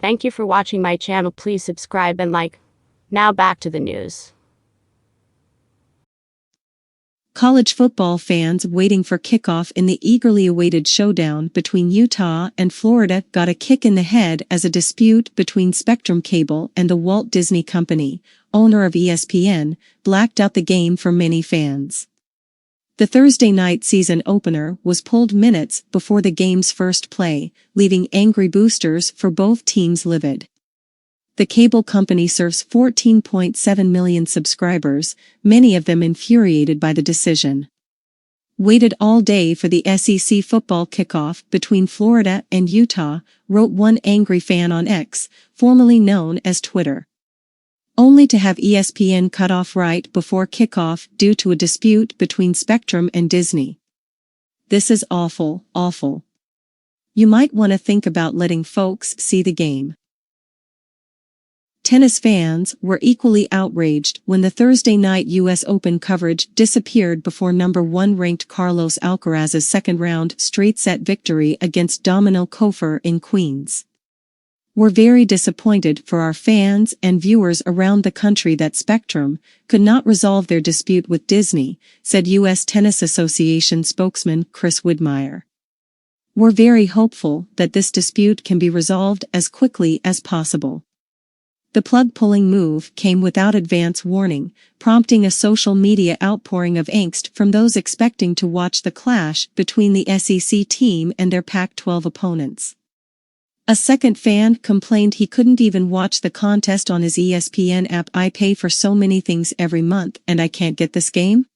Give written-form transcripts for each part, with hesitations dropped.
Thank you for watching my channel. Please subscribe and like. Now back to the news. College football fans waiting for kickoff in the eagerly awaited showdown between Utah and Florida got a kick in the head as a dispute between Spectrum Cable and the Walt Disney Company, owner of ESPN, blacked out the game for many fans. The Thursday night season opener was pulled minutes before the game's first play, leaving angry boosters for both teams livid. The cable company serves 14.7 million subscribers, many of them infuriated by the decision. Waited all day for the SEC football kickoff between Florida and Utah, wrote one angry fan on X, formerly known as Twitter. Only to have ESPN cut off right before kickoff due to a dispute between Spectrum and Disney. This is awful, awful. You might want to think about letting folks see the game. Tennis fans were equally outraged when the Thursday night U.S. Open coverage disappeared before number 1 ranked Carlos Alcaraz's second-round straight-set victory against Dominic Kofer in Queens. We're very disappointed for our fans and viewers around the country that Spectrum could not resolve their dispute with Disney, said U.S. Tennis Association spokesman Chris Widmeyer. We're very hopeful that this dispute can be resolved as quickly as possible. The plug-pulling move came without advance warning, prompting a social media outpouring of angst from those expecting to watch the clash between the SEC team and their Pac-12 opponents. A second fan complained he couldn't even watch the contest on his ESPN app. I pay for so many things every month and I can't get this game?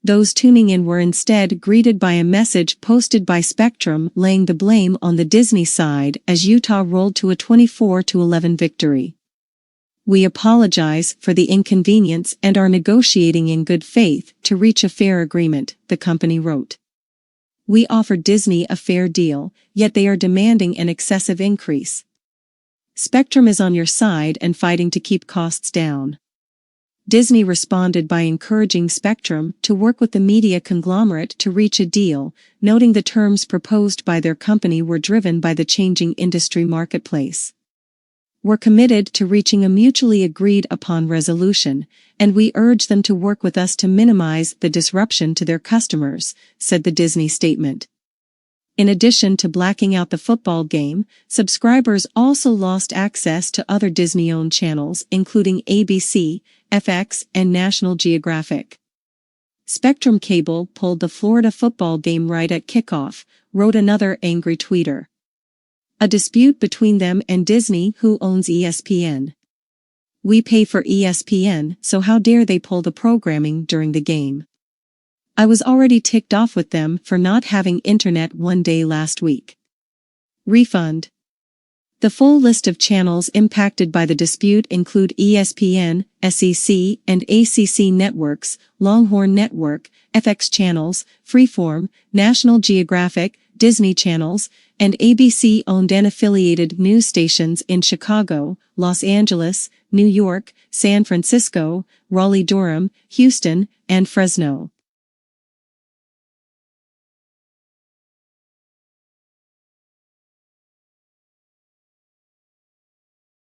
Those tuning in were instead greeted by a message posted by Spectrum laying the blame on the Disney side as Utah rolled to a 24-11 victory. We apologize for the inconvenience and are negotiating in good faith to reach a fair agreement, the company wrote. We offered Disney a fair deal, yet they are demanding an excessive increase. Spectrum is on your side and fighting to keep costs down. Disney responded by encouraging Spectrum to work with the media conglomerate to reach a deal, noting the terms proposed by their company were driven by the changing industry marketplace. We're committed to reaching a mutually agreed upon resolution, and we urge them to work with us to minimize the disruption to their customers, said the Disney statement. In addition to blacking out the football game, subscribers also lost access to other Disney-owned channels including ABC, FX, and National Geographic. Spectrum Cable pulled the Florida football game right at kickoff, wrote another angry tweeter. A dispute between them and Disney, who owns ESPN. We pay for ESPN, so how dare they pull the programming during the game? I was already ticked off with them for not having internet one day last week. Refund. The full list of channels impacted by the dispute include ESPN, SEC and ACC networks, Longhorn Network, FX channels, Freeform, National Geographic, Disney channels, and ABC-owned and affiliated news stations in Chicago, Los Angeles, New York, San Francisco, Raleigh-Durham, Houston, and Fresno.